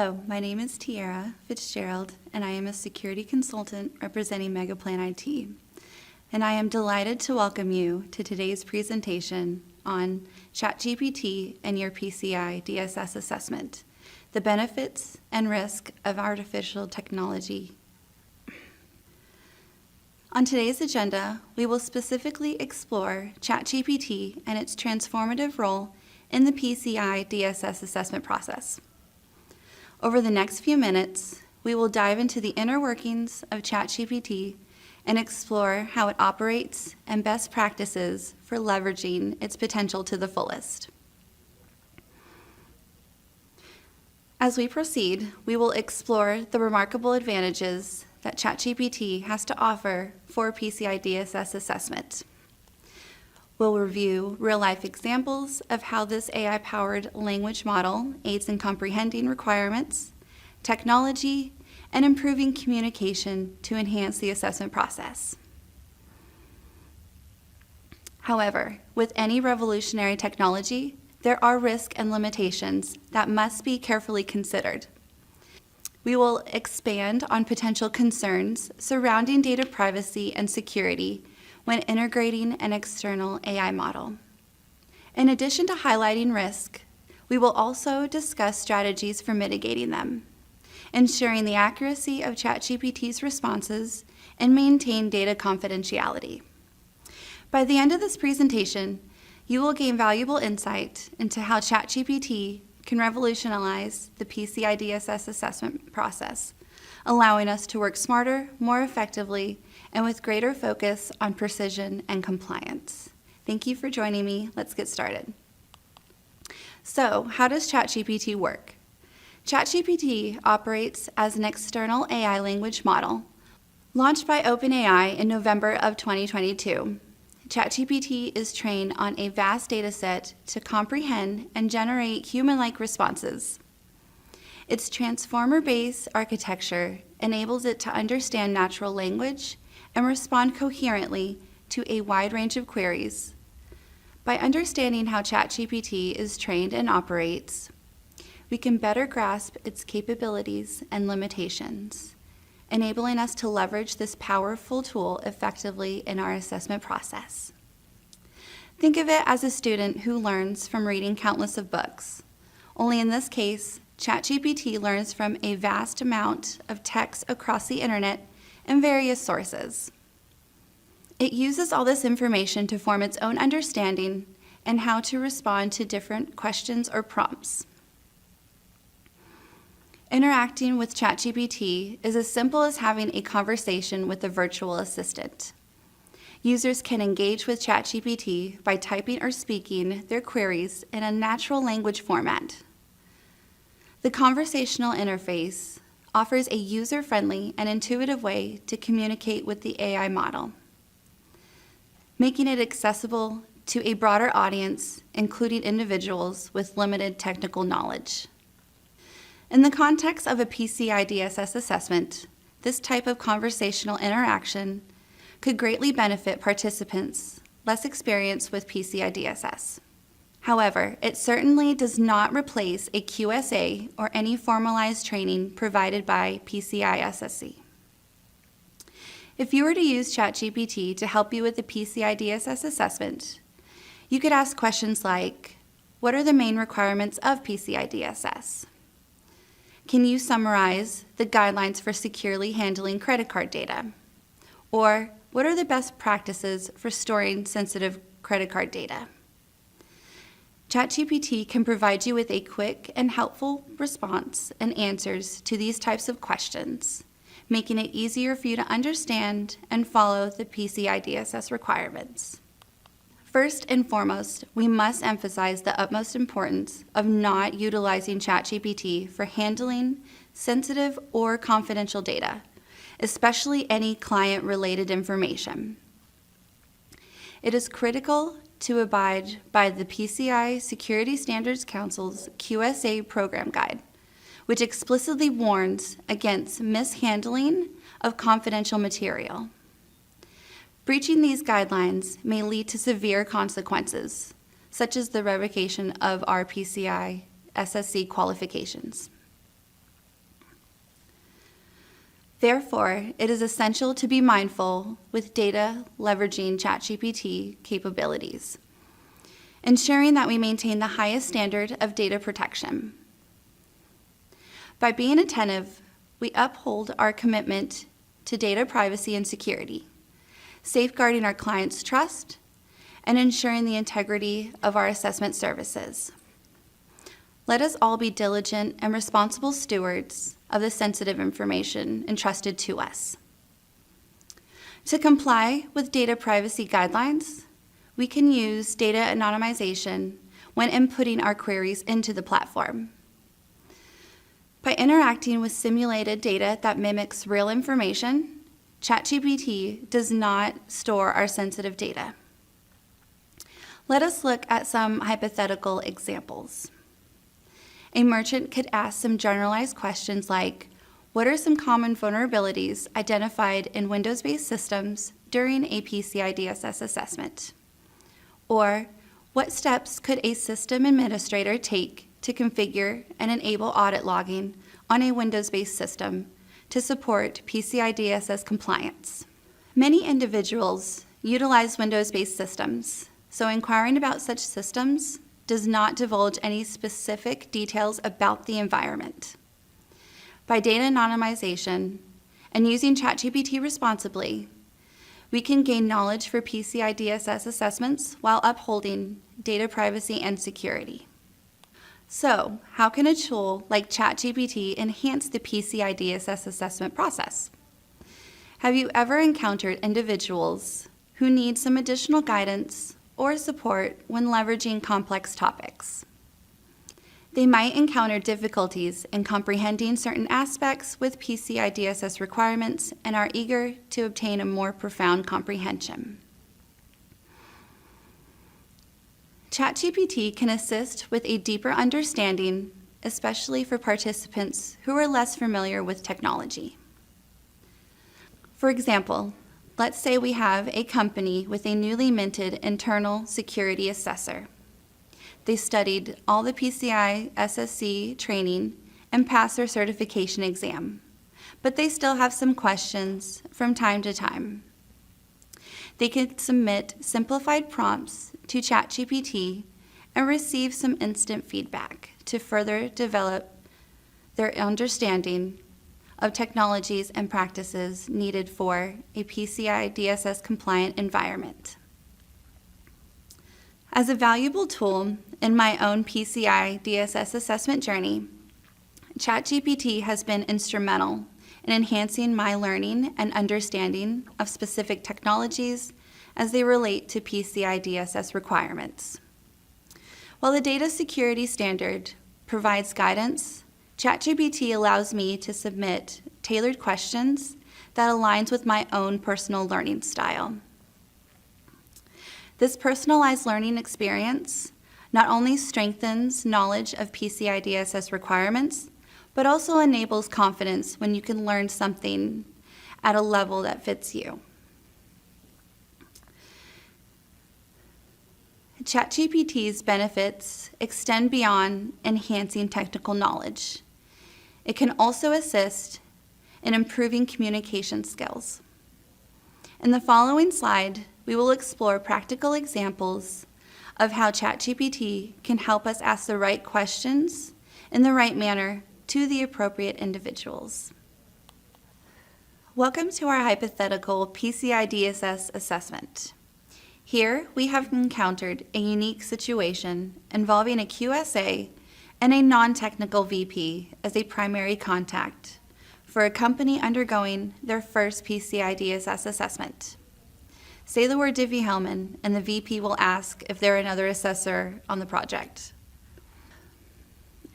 Hello, my name is Tiara Fitzgerald, and I am a security consultant representing Megaplan IT. And I am delighted to welcome you to today's presentation on ChatGPT and your PCI DSS assessment, the benefits and risk of artificial technology. On today's agenda, we will specifically explore ChatGPT and its transformative role in the PCI DSS assessment process. Over the next few minutes, we will dive into the inner workings of ChatGPT and explore how it operates and best practices for leveraging its potential to the fullest. As we proceed, we will explore the remarkable advantages that ChatGPT has to offer for PCI DSS assessment. We'll review real-life examples of how this AI-powered language model aids in comprehending requirements, technology, and improving communication to enhance the assessment process. However, with any revolutionary technology, there are risks and limitations that must be carefully considered. We will expand on potential concerns surrounding data privacy and security when integrating an external AI model. In addition to highlighting risk, we will also discuss strategies for mitigating them, ensuring the accuracy of ChatGPT's responses and maintain data confidentiality. By the end of this presentation, you will gain valuable insight into how ChatGPT can revolutionize the PCI DSS assessment process, allowing us to work smarter, more effectively, and with greater focus on precision and compliance. Thank you for joining me. Let's get started. So, how does ChatGPT work? ChatGPT operates as an external AI language model launched by OpenAI in November of 2022. ChatGPT is trained on a vast data set to comprehend and generate human-like responses. Its transformer-based architecture enables it to understand natural language and respond coherently to a wide range of queries. By understanding how ChatGPT is trained and operates, we can better grasp its capabilities and limitations, enabling us to leverage this powerful tool effectively in our assessment process. Think of it as a student who learns from reading countless of books. Only in this case, ChatGPT learns from a vast amount of text across the internet and various sources. It uses all this information to form its own understanding and how to respond to different questions or prompts. Interacting with ChatGPT is as simple as having a conversation with a virtual assistant. Users can engage with ChatGPT by typing or speaking their queries in a natural language format. The conversational interface offers a user-friendly and intuitive way to communicate with the AI model, making it accessible to a broader audience, including individuals with limited technical knowledge. In the context of a PCI DSS assessment, this type of conversational interaction could greatly benefit participants less experienced with PCI DSS. However, it certainly does not replace a QSA or any formalized training provided by PCI SSC. If you were to use ChatGPT to help you with the PCI DSS assessment, you could ask questions like, what are the main requirements of PCI DSS? Can you summarize the guidelines for securely handling credit card data? Or, what are the best practices for storing sensitive credit card data? ChatGPT can provide you with a quick and helpful response and answers to these types of questions, making it easier for you to understand and follow the PCI DSS requirements. First and foremost, we must emphasize the utmost importance of not utilizing ChatGPT for handling sensitive or confidential data, especially any client-related information. It is critical to abide by the PCI Security Standards Council's QSA program guide, which explicitly warns against mishandling of confidential material. Breaching these guidelines may lead to severe consequences, such as the revocation of our PCI SSC qualifications. Therefore, it is essential to be mindful with data leveraging ChatGPT capabilities, ensuring that we maintain the highest standard of data protection. By being attentive, we uphold our commitment to data privacy and security, safeguarding our clients' trust and ensuring the integrity of our assessment services. Let us all be diligent and responsible stewards of the sensitive information entrusted to us. To comply with data privacy guidelines, we can use data anonymization when inputting our queries into the platform. By interacting with simulated data that mimics real information, ChatGPT does not store our sensitive data. Let us look at some hypothetical examples. A merchant could ask some generalized questions like, what are some common vulnerabilities identified in Windows-based systems during a PCI DSS assessment? Or, what steps could a system administrator take to configure and enable audit logging on a Windows-based system to support PCI DSS compliance? Many individuals utilize Windows-based systems, so inquiring about such systems does not divulge any specific details about the environment. By data anonymization and using ChatGPT responsibly, we can gain knowledge for PCI DSS assessments while upholding data privacy and security. So, how can a tool like ChatGPT enhance the PCI DSS assessment process? Have you ever encountered individuals who need some additional guidance or support when leveraging complex topics? They might encounter difficulties in comprehending certain aspects with PCI DSS requirements and are eager to obtain a more profound comprehension. ChatGPT can assist with a deeper understanding, especially for participants who are less familiar with technology. For example, let's say we have a company with a newly minted internal security assessor. They studied all the PCI SSC training and passed their certification exam, but they still have some questions from time to time. They can submit simplified prompts to ChatGPT and receive some instant feedback to further develop their understanding of technologies and practices needed for a PCI DSS compliant environment. As a valuable tool in my own PCI DSS assessment journey, ChatGPT has been instrumental in enhancing my learning and understanding of specific technologies as they relate to PCI DSS requirements. While the data security standard provides guidance, ChatGPT allows me to submit tailored questions that aligns with my own personal learning style. This personalized learning experience not only strengthens knowledge of PCI DSS requirements, but also enables confidence when you can learn something at a level that fits you. ChatGPT's benefits extend beyond enhancing technical knowledge. It can also assist in improving communication skills. In the following slide, we will explore practical examples of how ChatGPT can help us ask the right questions in the right manner to the appropriate individuals. Welcome to our hypothetical PCI DSS assessment. Here, we have encountered a unique situation involving a QSA and a non-technical VP as a primary contact for a company undergoing their first PCI DSS assessment. Say the word Diffie-Hellman, and the VP will ask if there are another assessor on the project.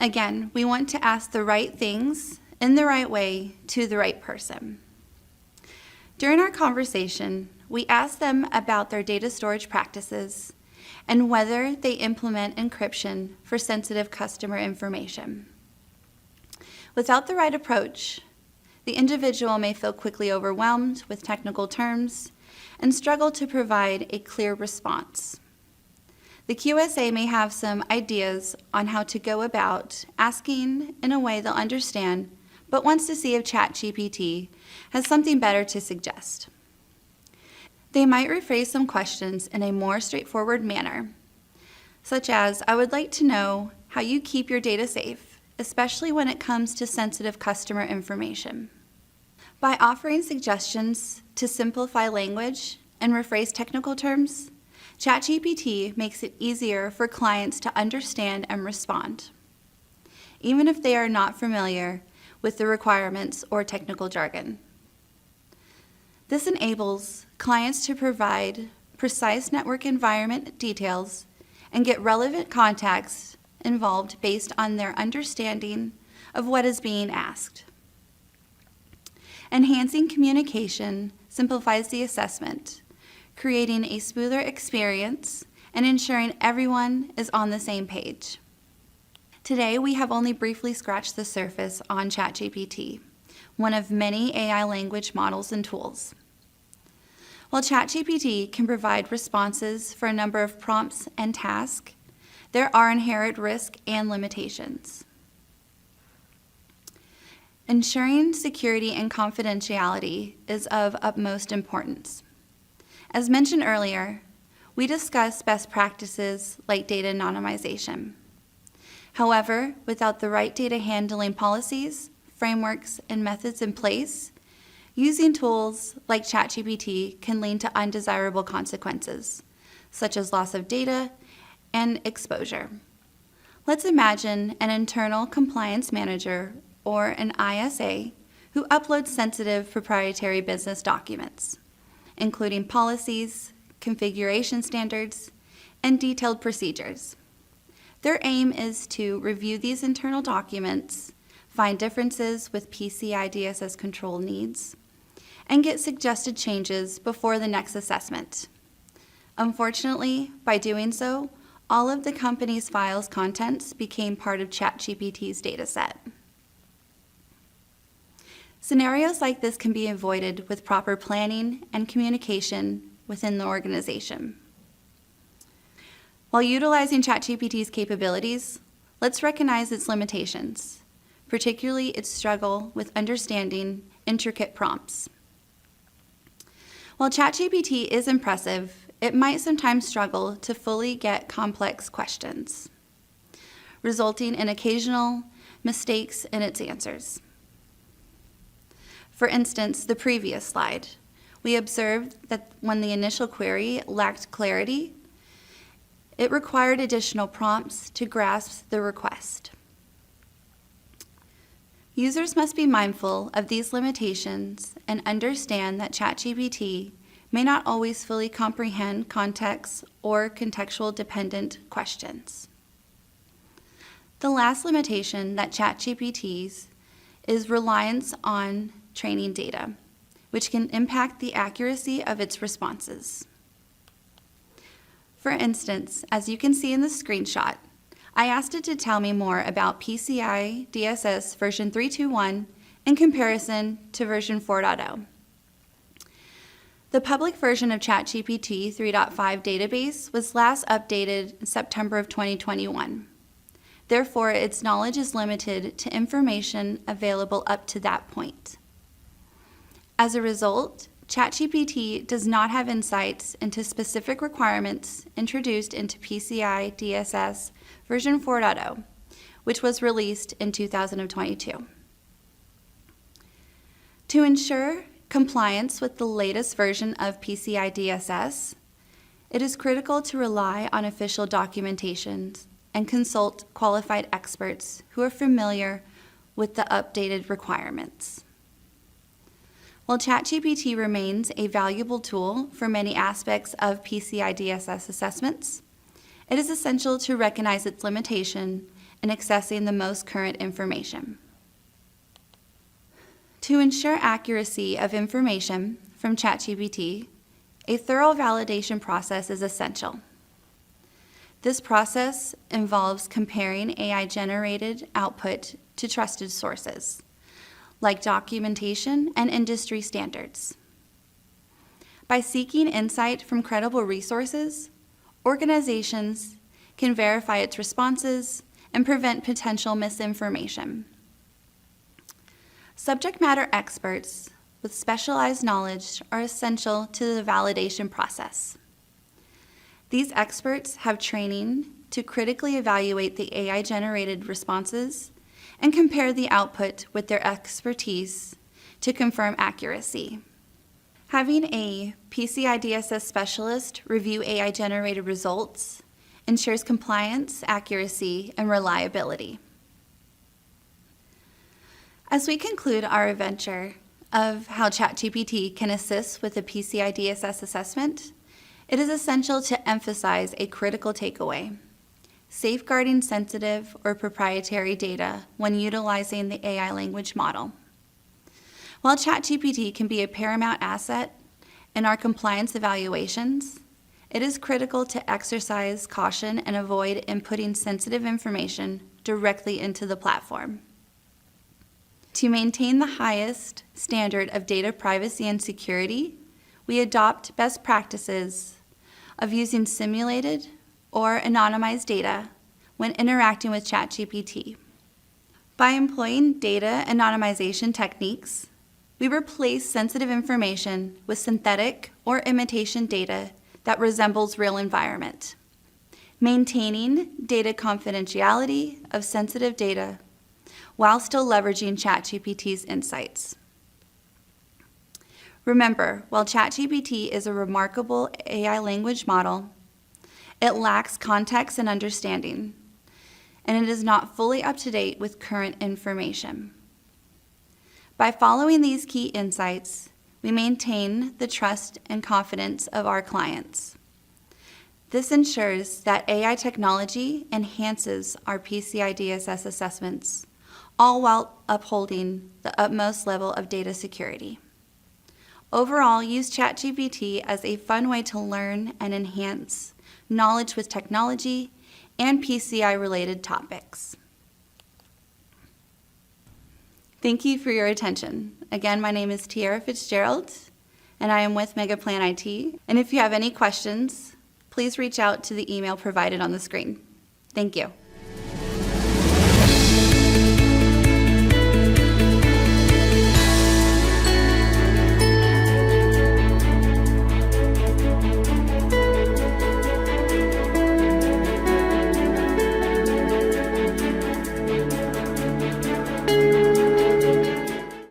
Again, we want to ask the right things in the right way to the right person. During our conversation, we asked them about their data storage practices and whether they implement encryption for sensitive customer information. Without the right approach, the individual may feel quickly overwhelmed with technical terms and struggle to provide a clear response. The QSA may have some ideas on how to go about asking in a way they'll understand, but wants to see if ChatGPT has something better to suggest. They might rephrase some questions in a more straightforward manner, such as, I would like to know how you keep your data safe, especially when it comes to sensitive customer information. By offering suggestions to simplify language and rephrase technical terms, ChatGPT makes it easier for clients to understand and respond, even if they are not familiar with the requirements or technical jargon. This enables clients to provide precise network environment details and get relevant context involved based on their understanding of what is being asked. Enhancing communication simplifies the assessment, creating a smoother experience and ensuring everyone is on the same page. Today, we have only briefly scratched the surface on ChatGPT, one of many AI language models and tools. While ChatGPT can provide responses for a number of prompts and tasks, there are inherent risks and limitations. Ensuring security and confidentiality is of utmost importance. As mentioned earlier, we discussed best practices like data anonymization. However, without the right data handling policies, frameworks, and methods in place, using tools like ChatGPT can lead to undesirable consequences, such as loss of data and exposure. Let's imagine an internal compliance manager or an ISA who uploads sensitive proprietary business documents, including policies, configuration standards, and detailed procedures. Their aim is to review these internal documents, find differences with PCI DSS control needs, and get suggested changes before the next assessment. Unfortunately, by doing so, all of the company's files' contents became part of ChatGPT's dataset. Scenarios like this can be avoided with proper planning and communication within the organization. While utilizing ChatGPT's capabilities, let's recognize its limitations, particularly its struggle with understanding intricate prompts. While ChatGPT is impressive, it might sometimes struggle to fully get complex questions, resulting in occasional mistakes in its answers. For instance, the previous slide, we observed that when the initial query lacked clarity, it required additional prompts to grasp the request. Users must be mindful of these limitations and understand that ChatGPT may not always fully comprehend context or contextual-dependent questions. The last limitation that ChatGPT's is reliance on training data, which can impact the accuracy of its responses. For instance, as you can see in the screenshot, I asked it to tell me more about PCI DSS version 3.2.1 in comparison to version 4.0. The public version of ChatGPT 3.5 database was last updated in September of 2021. Therefore, its knowledge is limited to information available up to that point. As a result, ChatGPT does not have insights into specific requirements introduced into PCI DSS version 4.0, which was released in 2022. To ensure compliance with the latest version of PCI DSS, it is critical to rely on official documentation and consult qualified experts who are familiar with the updated requirements. While ChatGPT remains a valuable tool for many aspects of PCI DSS assessments, it is essential to recognize its limitation in accessing the most current information. To ensure accuracy of information from ChatGPT, a thorough validation process is essential. This process involves comparing AI-generated output to trusted sources, like documentation and industry standards. By seeking insight from credible resources, organizations can verify its responses and prevent potential misinformation. Subject matter experts with specialized knowledge are essential to the validation process. These experts have training to critically evaluate the AI-generated responses and compare the output with their expertise to confirm accuracy. Having a PCI DSS specialist review AI-generated results ensures compliance, accuracy, and reliability. As we conclude our adventure of how ChatGPT can assist with the PCI DSS assessment, it is essential to emphasize a critical takeaway: safeguarding sensitive or proprietary data when utilizing the AI language model. While ChatGPT can be a paramount asset in our compliance evaluations, it is critical to exercise caution and avoid inputting sensitive information directly into the platform. To maintain the highest standard of data privacy and security, we adopt best practices of using simulated or anonymized data when interacting with ChatGPT. By employing data anonymization techniques, we replace sensitive information with synthetic or imitation data that resembles real environment, maintaining data confidentiality of sensitive data while still leveraging ChatGPT's insights. Remember, while ChatGPT is a remarkable AI language model, it lacks context and understanding, and it is not fully up to date with current information. By following these key insights, we maintain the trust and confidence of our clients. This ensures that AI technology enhances our PCI DSS assessments, all while upholding the utmost level of data security. Overall, use ChatGPT as a fun way to learn and enhance knowledge with technology and PCI-related topics. Thank you for your attention. Again, my name is Tiara Fitzgerald, and I am with Megaplan IT. And if you have any questions, please reach out to the email provided on the screen. Thank you.